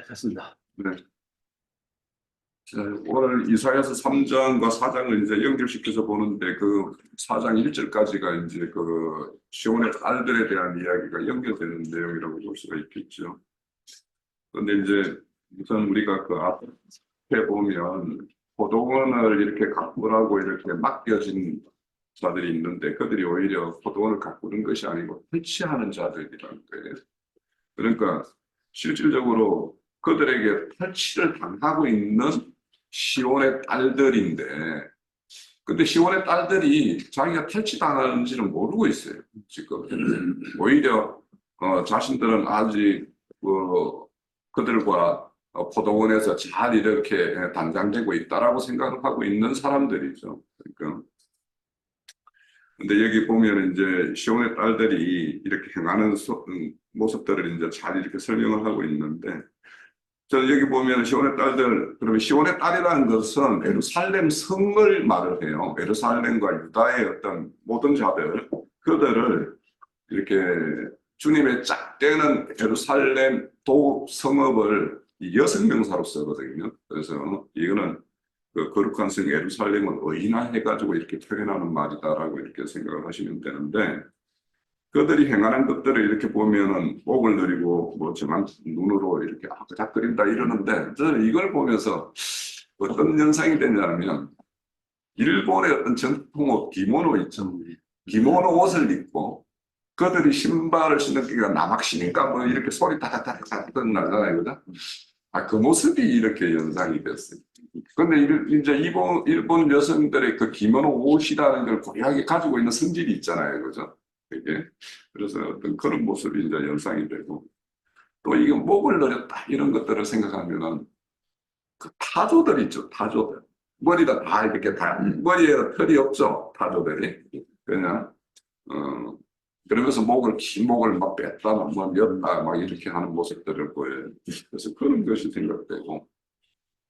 됐습니다. 네. 자, 오늘 이사야서 3장과 4장을 이제 연결시켜서 보는데 그 4장 1절까지가 이제 그 시온의 딸들에 대한 이야기가 연결되는 내용이라고 볼 수가 있겠죠. 그런데 이제 우선 우리가 그 앞에 보면 포도원을 이렇게 가꾸라고 이렇게 맡겨진 자들이 있는데 그들이 오히려 포도원을 가꾸는 것이 아니고 퇴치하는 자들이라는 거예요. 그러니까 실질적으로 그들에게 탈취를 당하고 있는 시온의 딸들인데, 근데 시온의 딸들이 자기가 탈취당하는지는 모르고 있어요. 지금 오히려 자신들은 아직 그들과 포도원에서 잘 이렇게 단장되고 있다라고 생각을 하고 있는 사람들이죠. 그러니까. 근데 여기 보면 이제 시온의 딸들이 이렇게 행하는 모습들을 이제 잘 이렇게 설명을 하고 있는데, 저는 여기 보면 시온의 딸들, 그러면 시온의 딸이라는 것은 예루살렘 성을 말을 해요. 예루살렘과 유다의 어떤 모든 자들, 그들을 이렇게 주님의 짝되는 예루살렘 도 성읍을 6명사로 쓰거든요. 그래서 이거는 그 거룩한 성 예루살렘을 의인화해가지고 이렇게 표현하는 말이다라고 이렇게 생각을 하시면 되는데, 그들이 행하는 것들을 이렇게 보면은 복을 누리고 뭐 정한 눈으로 이렇게 아그작거린다 이러는데, 저는 이걸 보면서 어떤 현상이 되냐면 일본의 어떤 전통옷 기모노 있죠. 기모노 옷을 입고 그들이 신발을 신는 게 나막 신인가 뭐 이렇게 소리 타닥타닥 나잖아요, 그죠? 그 모습이 이렇게 연상이 됐어요. 근데 이제 일본 여성들의 그 기모노 옷이라는 걸 고유하게 가지고 있는 성질이 있잖아요, 그죠? 이게 그래서 어떤 그런 모습이 이제 연상이 되고, 또 이게 목을 노렸다 이런 것들을 생각하면은 그 타조들 있죠, 타조들. 머리가 다 이렇게 다 머리에 털이 없죠, 타조들이. 그냥 그러면서 긴 목을 막 뺐다 막 였다 막 이렇게 하는 모습들을 보여요. 그래서 그런 것이 생각되고,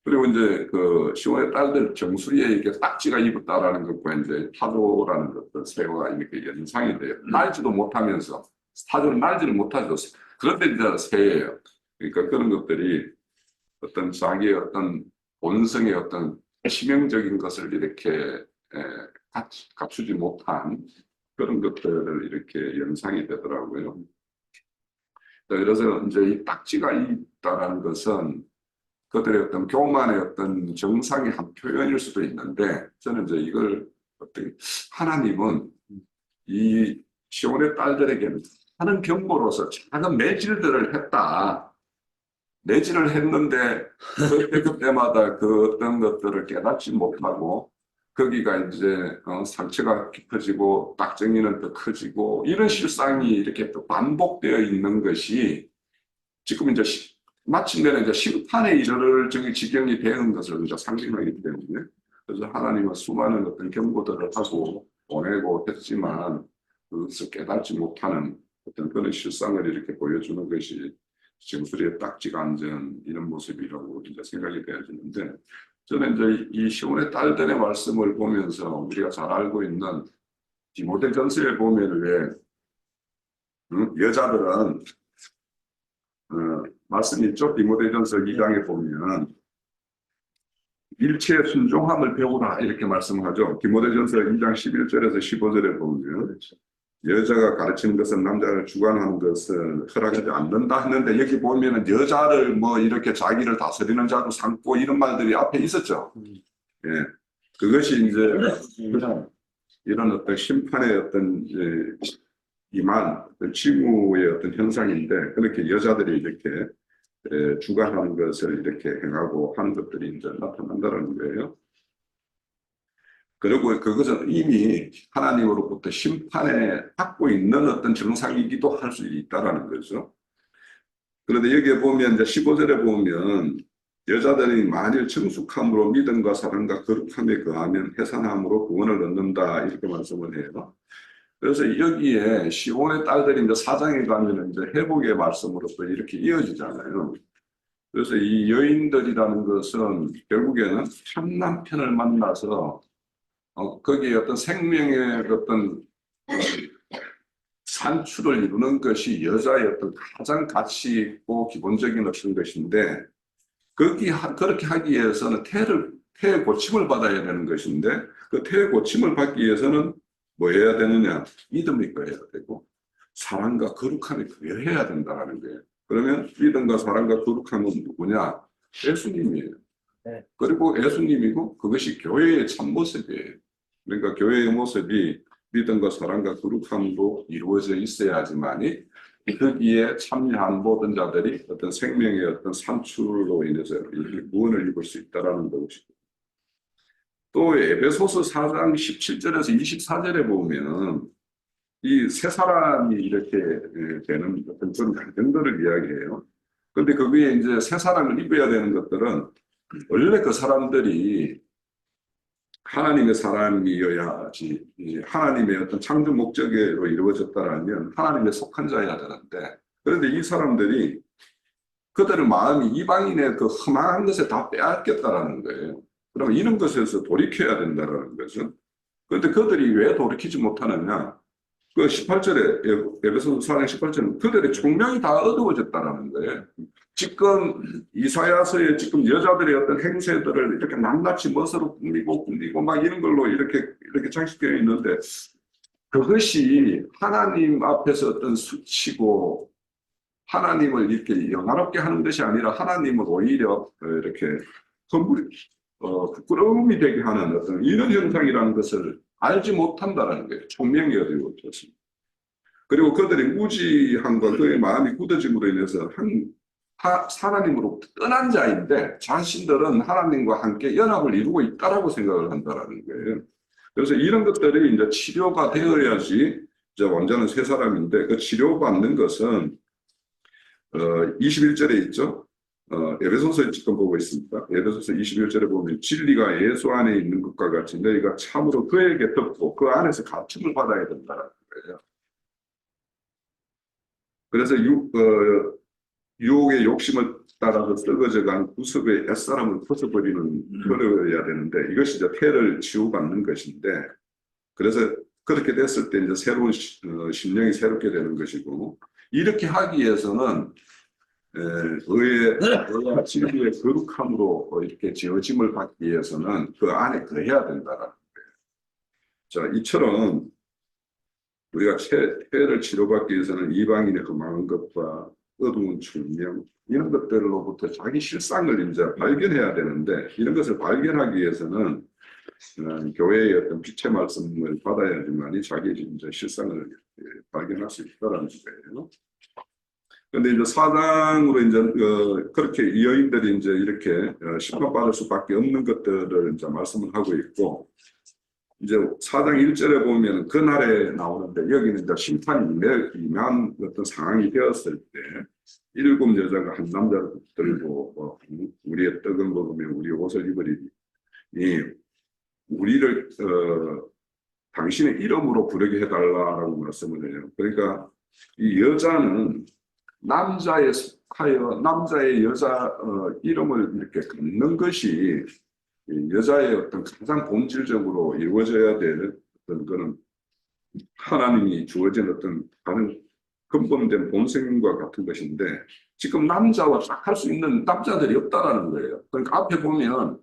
그리고 이제 그 시온의 딸들 정수리에 이렇게 딱지가 입었다라는 것과 이제 타조라는 것들 새가 이렇게 연상이 돼요. 날지도 못하면서, 타조는 날지를 못하죠. 그런데 이제 새예요. 그러니까 그런 것들이 어떤 자기의 어떤 본성의 어떤 치명적인 것을 이렇게 갖추지 못한 그런 것들을 이렇게 연상이 되더라고요. 그래서 이제 이 딱지가 있다라는 것은 그들의 어떤 교만의 어떤 정상의 한 표현일 수도 있는데, 저는 이제 이걸 어떻게 하나님은 이 시온의 딸들에게는 하는 경고로서 작은 매질들을 했다. 매질을 했는데 그때마다 그 어떤 것들을 깨닫지 못하고 거기가 이제 상처가 깊어지고 딱정이는 더 커지고 이런 실상이 이렇게 또 반복되어 있는 것이 지금 이제 마침내는 이제 심판에 이르를 지경이 되는 것을 이제 상징하기 때문에, 그래서 하나님은 수많은 어떤 경고들을 하고 보내고 했지만 그것을 깨닫지 못하는 어떤 그런 실상을 이렇게 보여주는 것이 정수리에 딱지가 앉은 이런 모습이라고 이제 생각이 되어지는데, 저는 이제 이 시온의 딸들의 말씀을 보면서 우리가 잘 알고 있는 디모데전서에 보면 왜 여자들은 말씀이 있죠. 디모데전서 2장에 보면 일체의 순종함을 배우라 이렇게 말씀하죠. 디모데전서 2장 11절에서 15절에 보면 여자가 가르치는 것은 남자를 주관하는 것을 허락하지 않는다 했는데, 여기 보면은 여자를 뭐 이렇게 자기를 다스리는 자로 삼고 이런 말들이 앞에 있었죠. 예, 그것이 이제 이런 어떤 심판의 어떤 임한 징후의 어떤 현상인데, 그렇게 여자들이 이렇게 주관하는 것을 이렇게 행하고 하는 것들이 이제 나타난다는 거예요. 그리고 그것은 이미 하나님으로부터 심판에 받고 있는 어떤 증상이기도 할 수 있다라는 거죠. 그런데 여기에 보면 이제 15절에 보면 여자들이 만일 정숙함으로 믿음과 사랑과 거룩함에 거하면 해산함으로 구원을 얻는다 이렇게 말씀을 해요. 그래서 여기에 시온의 딸들이 이제 4장에 가면 이제 회복의 말씀으로 또 이렇게 이어지잖아요. 그래서 이 여인들이라는 것은 결국에는 참 남편을 만나서 거기에 어떤 생명의 어떤 산출을 이루는 것이 여자의 어떤 가장 가치 있고 기본적인 어떤 것인데 그렇게 하기 위해서는 태의 고침을 받아야 되는 것인데 그 태의 고침을 받기 위해서는 뭐 해야 되느냐? 믿음이 있어야 되고 사랑과 거룩함이 부여해야 된다는 거예요. 그러면 믿음과 사랑과 거룩함은 누구냐? 예수님이에요. 네. 그리고 예수님이고 그것이 교회의 참모습이에요. 그러니까 교회의 모습이 믿음과 사랑과 거룩함으로 이루어져 있어야지만이 거기에 참여한 모든 자들이 어떤 생명의 어떤 산출로 인해서 구원을 입을 수 있다는 것이고 또 에베소서 4장 17절에서 24절에 보면 이 세 사람이 이렇게 되는 어떤 그런 감정들을 이야기해요. 그런데 거기에 이제 세 사람을 입어야 되는 것들은 원래 그 사람들이 하나님의 사람이어야지 하나님의 어떤 창조 목적으로 이루어졌다면 하나님의 속한 자여야 되는데 그런데 이 사람들이 그들의 마음이 이방인의 그 흠한 것에 다 빼앗겼다라는 거예요. 그러면 이런 것에서 돌이켜야 된다는 거죠. 그런데 그들이 왜 돌이키지 못하느냐? 그 18절에 에베소서 4장 18절은 그들의 총명이 다 어두워졌다라는 거예요. 지금 이사야서에 지금 여자들의 어떤 행세들을 이렇게 낱낱이 멋으로 꾸미고 막 이런 걸로 이렇게 장식되어 있는데 그것이 하나님 앞에서 어떤 수치고 하나님을 이렇게 영화롭게 하는 것이 아니라 하나님을 오히려 이렇게 부끄러움이 되게 하는 어떤 이런 현상이라는 것을 알지 못한다는 거예요. 총명이 어두워졌습니다. 그리고 그들의 무지함과 그의 마음이 굳어짐으로 인해서 하나님으로부터 떠난 자인데 자신들은 하나님과 함께 연합을 이루고 있다라고 생각을 한다는 거예요. 그래서 이런 것들이 이제 치료가 되어야지 이제 완전한 새 사람인데 그 치료받는 것은 21절에 있죠. 에베소서에 지금 보고 있습니다. 에베소서 21절에 보면 진리가 예수 안에 있는 것과 같이 너희가 참으로 그에게 덮고 그 안에서 가축을 받아야 된다는 거예요. 그래서 유혹의 욕심을 따라서 썩어져간 구습의 옛사람을 벗어버려야 되는데 이것이 이제 태를 치유받는 것인데 그래서 그렇게 됐을 때 이제 새로운 심령이 새롭게 되는 것이고 이렇게 하기 위해서는 의와 진리의 거룩함으로 이렇게 지어짐을 받기 위해서는 그 안에 거해야 된다는 거예요. 자, 이처럼 우리가 태를 치료받기 위해서는 이방인의 흠한 것과 어두운 출명 이런 것들로부터 자기 실상을 이제 발견해야 되는데 이런 것을 발견하기 위해서는 교회의 어떤 빛의 말씀을 받아야지만이 자기 이제 실상을 발견할 수 있다라는 거예요. 그런데 이제 사장으로 이제 그렇게 여인들이 이제 이렇게 심판받을 수밖에 없는 것들을 이제 말씀을 하고 있고 이제 4장 1절에 보면 그날에 나오는데 여기는 이제 심판이 임한 어떤 상황이 되었을 때 7 여자가 한 남자를 붙들고 우리의 떡을 먹으며 우리의 옷을 입으리니 우리를 당신의 이름으로 부르게 해달라라고 말씀을 해요. 그러니까 이 여자는 남자에 속하여 남자의 여자 이름을 이렇게 걷는 것이 여자의 어떤 가장 본질적으로 이루어져야 되는 어떤 그런 하나님이 주어진 어떤 다른 근본된 본성과 같은 것인데 지금 남자와 딱 할 수 있는 남자들이 없다라는 거예요. 그러니까 앞에 보면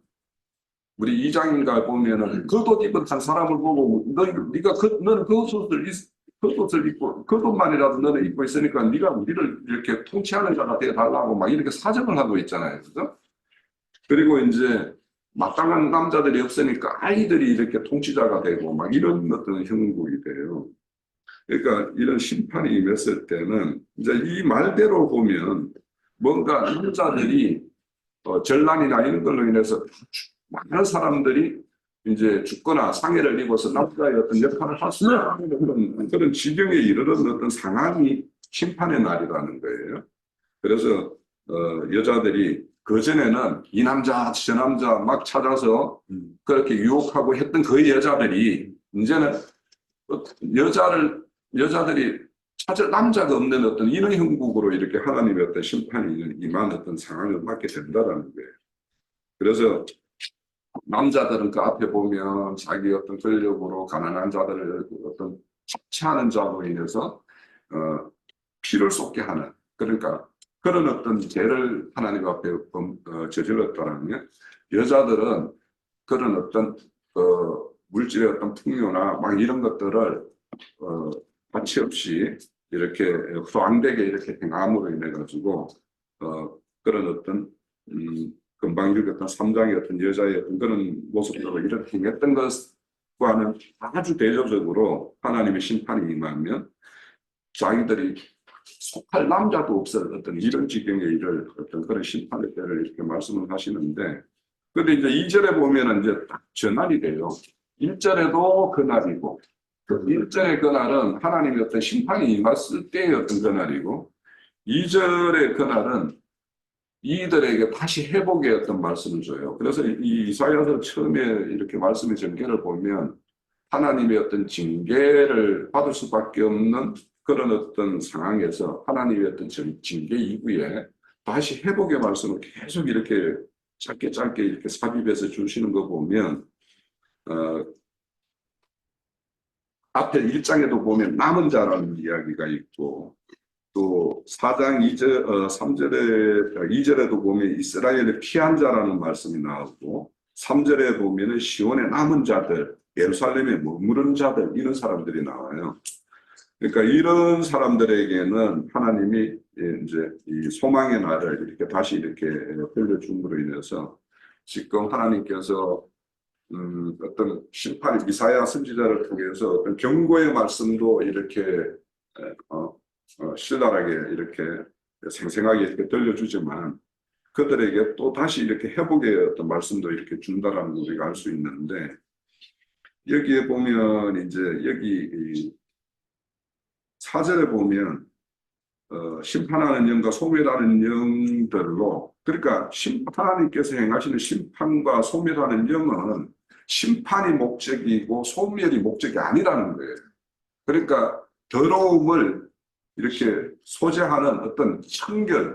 우리 2장인가 보면은 겉옷 입은 한 사람을 보고 너는 겉옷을 입고 겉옷만이라도 너는 입고 있으니까 네가 우리를 이렇게 통치하는 자가 되어 달라고 막 이렇게 사정을 하고 있잖아요. 그죠? 그리고 이제 마땅한 남자들이 없으니까 아이들이 이렇게 통치자가 되고 막 이런 어떤 형국이 돼요. 그러니까 이런 심판이 임했을 때는 이제 이 말대로 보면 뭔가 남자들이 전란이나 이런 걸로 인해서 많은 사람들이 이제 죽거나 상해를 입어서 남자의 어떤 역할을 할 수 있는 그런 지경에 이르는 어떤 상황이 심판의 날이라는 거예요. 그래서 여자들이 그전에는 이 남자 저 남자 막 찾아서 그렇게 유혹하고 했던 그 여자들이 이제는 여자들이 찾을 남자가 없는 어떤 이런 형국으로 이렇게 하나님의 어떤 심판이 임한 어떤 상황을 맞게 된다는 거예요. 그래서 남자들은 그 앞에 보면 자기 어떤 권력으로 가난한 자들을 어떤 착취하는 자로 인해서 피를 쏟게 하는, 그러니까 그런 어떤 죄를 하나님 앞에 저질렀다면 여자들은 그런 어떤 물질의 어떤 풍요나 막 이런 것들을 가치 없이 이렇게 소황되게 이렇게 행함으로 인해 가지고 그런 어떤 금방 읽었던 3장의 어떤 여자의 어떤 그런 모습들을 이렇게 행했던 것과는 아주 대조적으로 하나님의 심판이 임하면 자기들이 속할 남자도 없을 어떤 이런 지경에 이를 어떤 그런 심판의 때를 이렇게 말씀을 하시는데, 근데 이제 2절에 보면은 이제 딱 전환이 돼요. 1절에도 그날이고, 1절의 그날은 하나님의 어떤 심판이 임했을 때의 어떤 그날이고, 2절의 그날은 이들에게 다시 회복의 어떤 말씀을 줘요. 그래서 이 이사야서 처음에 이렇게 말씀의 전개를 보면 하나님의 어떤 징계를 받을 수밖에 없는 그런 어떤 상황에서 하나님의 어떤 징계 이후에 다시 회복의 말씀을 계속 이렇게 짧게 이렇게 삽입해서 주시는 거 보면 앞에 1장에도 보면 남은 자라는 이야기가 있고, 또 4장 2절에도 보면 이스라엘의 피한 자라는 말씀이 나오고, 3절에 보면은 시온의 남은 자들, 예루살렘에 머무른 자들, 이런 사람들이 나와요. 그러니까 이런 사람들에게는 하나님이 이제 이 소망의 날을 이렇게 다시 이렇게 흘려줌으로 인해서 지금 하나님께서 어떤 심판이 이사야 선지자를 통해서 어떤 경고의 말씀도 이렇게 신랄하게 이렇게 생생하게 이렇게 들려주지만 그들에게 또 다시 이렇게 회복의 어떤 말씀도 이렇게 준다라는 걸 우리가 알 수 있는데, 여기에 보면 이제 여기 4절에 보면 심판하는 영과 소멸하는 영들로, 그러니까 하나님께서 행하시는 심판과 소멸하는 영은 심판이 목적이고 소멸이 목적이 아니라는 거예요. 그러니까 더러움을 이렇게 소재하는 어떤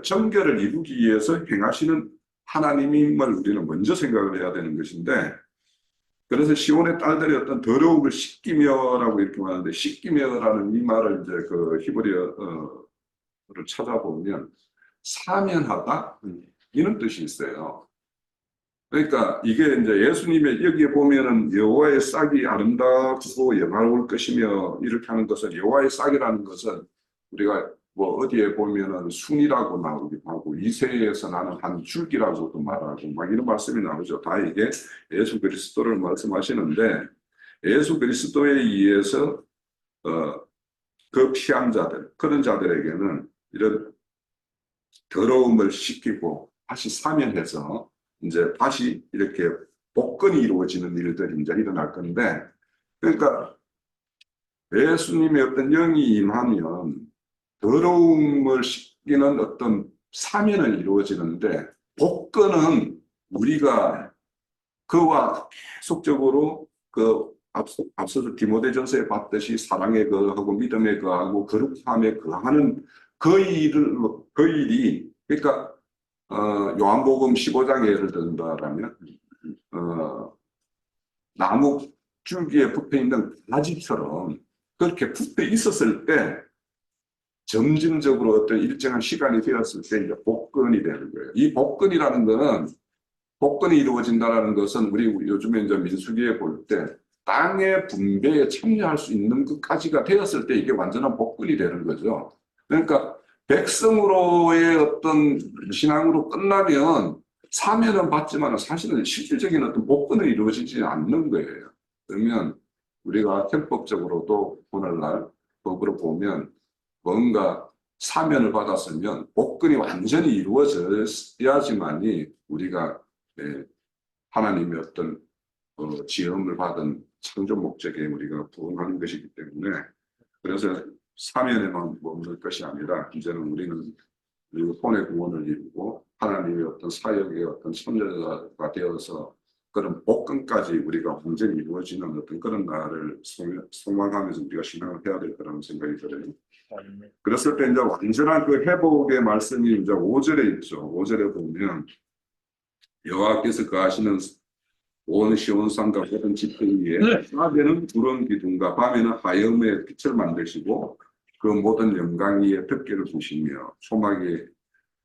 정결을 이루기 위해서 행하시는 하나님임을 우리는 먼저 생각을 해야 되는 것인데, 그래서 시온의 딸들이 어떤 더러움을 씻기며라고 이렇게 말하는데, 씻기며라는 이 말을 이제 그 히브리어를 찾아보면 사면하다 이런 뜻이 있어요. 그러니까 이게 이제 예수님의 여기에 보면은 여호와의 싹이 아름답고 영화로울 것이며 이렇게 하는 것은, 여호와의 싹이라는 것은 우리가 뭐 어디에 보면은 순이라고 나오기도 하고 이새에서 나는 한 줄기라고도 말하고 막 이런 말씀이 나오죠. 다 이게 예수 그리스도를 말씀하시는데, 예수 그리스도에 의해서 그 피한 자들, 그런 자들에게는 이런 더러움을 씻기고 다시 사면해서 이제 다시 이렇게 복권이 이루어지는 일들이 이제 일어날 건데, 그러니까 예수님의 어떤 영이 임하면 더러움을 씻기는 어떤 사면은 이루어지는데, 복권은 우리가 그와 계속적으로 그 앞서서 디모데전서에 봤듯이 사랑의 거하고 믿음의 거하고 거룩함의 거하는 그 일이, 그러니까 요한복음 15장에 예를 든다라면 나무 줄기에 붙어 있는 가지처럼 그렇게 붙어 있었을 때 점진적으로 어떤 일정한 시간이 되었을 때 이제 복권이 되는 거예요. 이 복권이라는 거는, 복권이 이루어진다는 것은 우리 요즘에 이제 민수기에 볼 때 땅의 분배에 참여할 수 있는 것까지가 되었을 때 이게 완전한 복권이 되는 거죠. 그러니까 백성으로의 어떤 신앙으로 끝나면 사면은 받지만 사실은 실질적인 어떤 복권은 이루어지지 않는 거예요. 그러면 우리가 헌법적으로도 오늘날 법으로 보면 뭔가 사면을 받았으면 복권이 완전히 이루어져야지만이 우리가 하나님의 어떤 지음을 받은 창조 목적에 우리가 부응하는 것이기 때문에, 그래서 사면에만 머무를 것이 아니라 이제는 우리는 혼의 구원을 이루고 하나님의 어떤 사역의 어떤 참여자가 되어서 그런 복권까지 우리가 완전히 이루어지는 어떤 그런 날을 소망하면서 우리가 신앙을 해야 될 거라는 생각이 들어요. 그랬을 때 이제 완전한 그 회복의 말씀이 이제 5절에 있죠. 5절에 보면 여호와께서 거하시는 온 시온산과 모든 지팡이 위에 낮에는 푸른 기둥과 밤에는 하염의 빛을 만드시고 그 모든 영광 위에 덮개를 두시며 소막이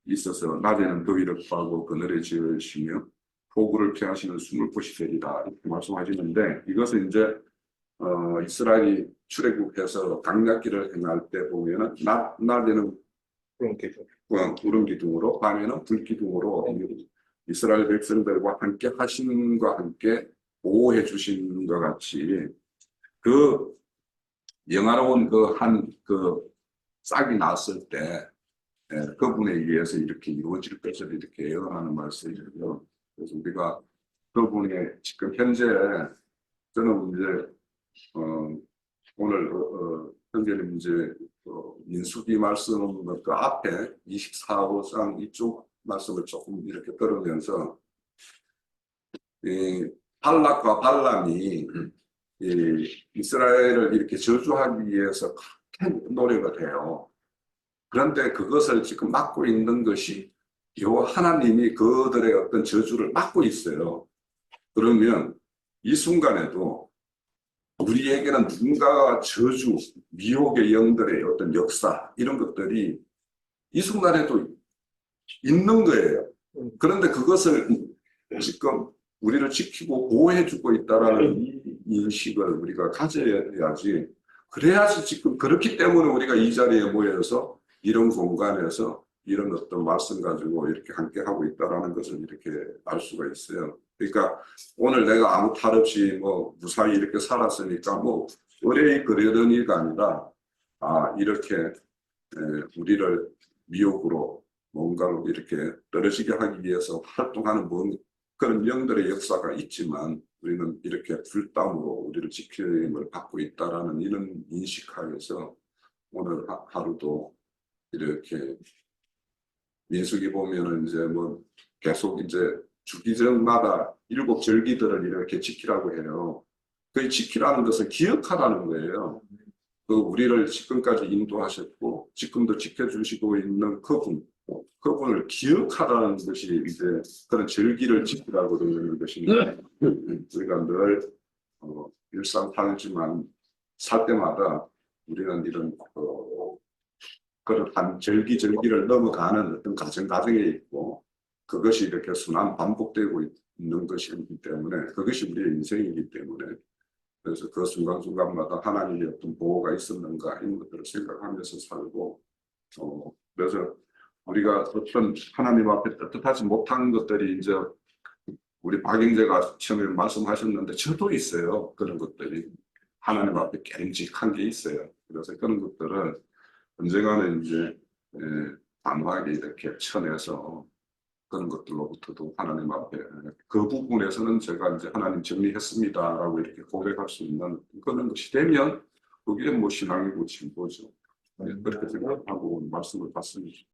있어서 낮에는 더위를 구하고 그늘에 지으시며 폭우를 피하시는 숨을 곳이 되리라 이렇게 말씀하시는데 이것은 이제 이스라엘이 출애굽해서 강약기를 행할 때 보면은 낮에는 구름 기둥으로 밤에는 불 기둥으로 이스라엘 백성들과 함께 하신과 함께 보호해 주신 것 같이 그 영화로운 그 싹이 났을 때 그분에 의해서 이렇게 이루어질 것을 이렇게 예언하는 말씀이고요. 그래서 우리가 그분의 지금 현재 저는 이제 오늘 현재는 이제 민수기 말씀 그 앞에 24호장 이쪽 말씀을 조금 이렇게 들으면서 이 발락과 발람이 이스라엘을 이렇게 저주하기 위해서 큰 노력을 해요. 그런데 그것을 지금 막고 있는 것이 여호와 하나님이 그들의 어떤 저주를 막고 있어요. 그러면 이 순간에도 우리에게는 누군가가 저주, 미혹의 영들의 어떤 역사 이런 것들이 이 순간에도 있는 거예요. 그런데 그것을 지금 우리를 지키고 보호해주고 있다라는 이 인식을 우리가 가져야지. 그래야지 지금 그렇기 때문에 우리가 이 자리에 모여서 이런 공간에서 이런 어떤 말씀 가지고 이렇게 함께 하고 있다라는 것을 이렇게 알 수가 있어요. 그러니까 오늘 내가 아무 탈 없이 뭐 무사히 이렇게 살았으니까 뭐 의뢰이 그러던 이가 아니라 이렇게 우리를 미혹으로 뭔가로 이렇게 떨어지게 하기 위해서 활동하는 그런 영들의 역사가 있지만 우리는 이렇게 불담으로 우리를 지킴을 받고 있다라는 이런 인식하에서 오늘 하루도 이렇게 민수기 보면은 이제 뭐 계속 이제 주기적마다 7절기들을 이렇게 지키라고 해요. 그 지키라는 것은 기억하라는 거예요. 그 우리를 지금까지 인도하셨고 지금도 지켜주시고 있는 그분을 기억하라는 것이 이제 그런 절기를 지키라고 그러는 것인데 우리가 늘 일상 살지만 살 때마다 우리는 이런 그런 한 절기를 넘어가는 어떤 과정에 있고 그것이 이렇게 순환 반복되고 있는 것이기 때문에 그것이 우리의 인생이기 때문에 그래서 그 순간순간마다 하나님의 어떤 보호가 있었는가 이런 것들을 생각하면서 살고 그래서 우리가 어떤 하나님 앞에 떳떳하지 못한 것들이 이제 우리 박영재가 처음에 말씀하셨는데 저도 있어요. 그런 것들이 하나님 앞에 깨름직한 게 있어요. 그래서 그런 것들을 언젠가는 이제 단호하게 이렇게 쳐내서 그런 것들로부터도 하나님 앞에 그 부분에서는 제가 이제 하나님 정리했습니다라고 이렇게 고백할 수 있는 그런 것이 되면 그게 뭐 신앙이고 진보죠. 그렇게 생각하고 말씀을 받습니다.